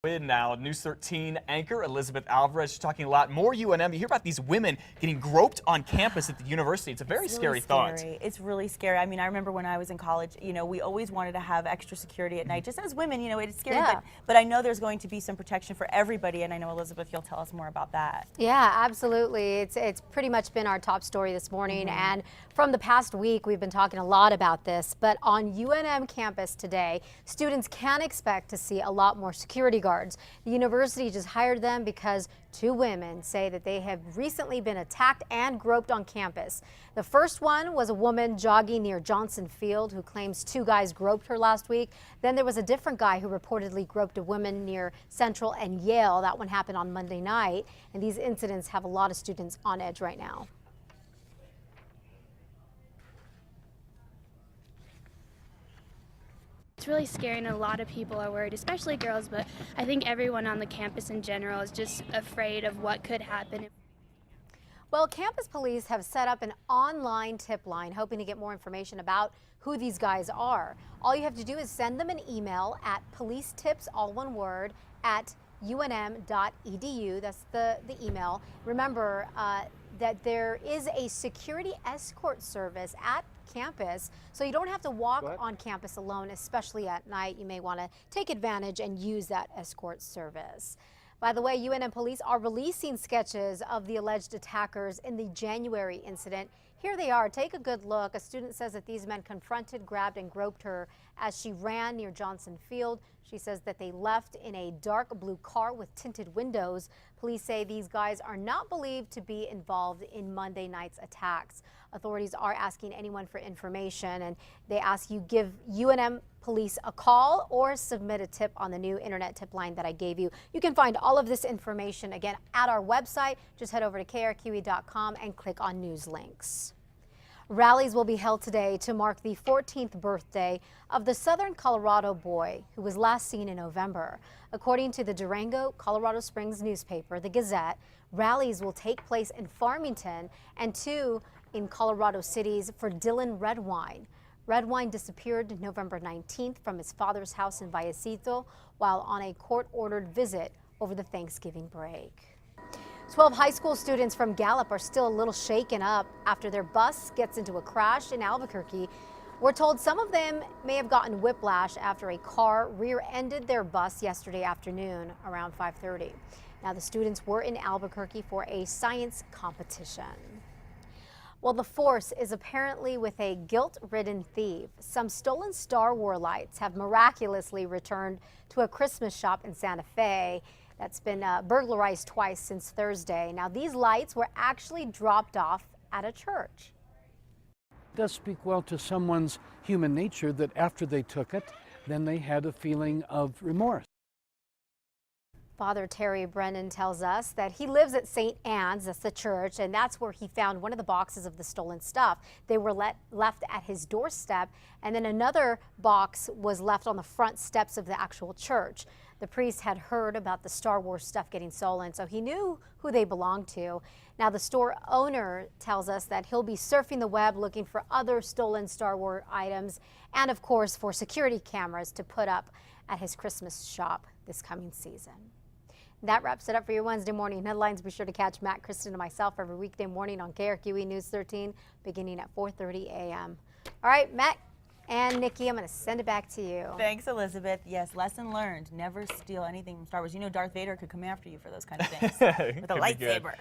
In now, News 13 anchor Elizabeth Alvarez. She's talking a lot more UNM. You hear about these women getting groped on campus at the university. It's a very scary thought. It's really scary. I mean, I remember when I was in college, you know, we always wanted to have extra security at night. Just as women, you know, it's scary, but I know there's going to be some protection for everybody, and I know, Elizabeth, you'll tell us more about that. Yeah, absolutely. It's pretty much been our top story this morning, and from the past week, we've been talking a lot about this, but on UNM campus today, students can expect to see a lot more security guards. The university just hired them because two women say that they have recently been attacked and groped on campus. The first one was a woman jogging near Johnson Field who claims two guys groped her last week. Then there was a different guy who reportedly groped a woman near Central and Yale. That one happened on Monday night, and these incidents have a lot of students on edge right now. It's really scary and a lot of people are worried, especially girls, but I think everyone on the campus in general is just afraid of what could happen. Well, campus police have set up an online tip line hoping to get more information about who these guys are. All you have to do is send them an email at policetips, all one word, at unm.edu. That's the email. Remember that there is a security escort service at campus, so you don't have to walk on campus alone, especially at night. You may want to take advantage and use that escort service. By the way, UNM police are releasing sketches of the alleged attackers in the January incident. Here they are. Take a good look. A student says that these men confronted, grabbed, and groped her as she ran near Johnson Field. She says that they left in a dark blue car with tinted windows. Police say these guys are not believed to be involved in Monday night's attacks. Authorities are asking anyone for information, and they ask you give UNM police a call or submit a tip on the new internet tip line that I gave you. You can find all of this information again at our website. Just head over to krqe.com and click on news links. Rallies will be held today to mark the 14th birthday of the Southern Colorado boy who was last seen in November. According to the Durango, Colorado Springs newspaper, the Gazette, rallies will take place in Farmington and two in Colorado cities for Dylan Redwine. Redwine disappeared November 19th from his father's house in Vallecito while on a court-ordered visit over the Thanksgiving break. 12 high school students from Gallup are still a little shaken up after their bus gets into a crash in Albuquerque. We're told some of them may have gotten whiplash after a car rear-ended their bus yesterday afternoon around 5:30. Now, the students were in Albuquerque for a science competition. Well, the force is apparently with a guilt-ridden thief. Some stolen Star Wars lights have miraculously returned to a Christmas shop in Santa Fe that's been burglarized twice since Thursday. Now, these lights were actually dropped off at a church. It does speak well to someone's human nature that after they took it, then they had a feeling of remorse. Father Terry Brennan tells us that he lives at St. Anne's, that's the church, and that's where he found one of the boxes of the stolen stuff. They were left at his doorstep, and then another box was left on the front steps of the actual church. The priest had heard about the Star Wars stuff getting stolen, so he knew who they belonged to. Now, the store owner tells us that he'll be surfing the web looking for other stolen Star Wars items and, of course, for security cameras to put up at his Christmas shop this coming season. That wraps it up for your Wednesday morning headlines. Be sure to catch Matt, Kristen, and myself every weekday morning on KRQE News 13 beginning at 4:30 a.m. All right, Matt and Nikki, I'm going to send it back to you. Thanks, Elizabeth. Yes, lesson learned. Never steal anything from Star Wars. You know Darth Vader could come after you for those kind of things with a lightsaber.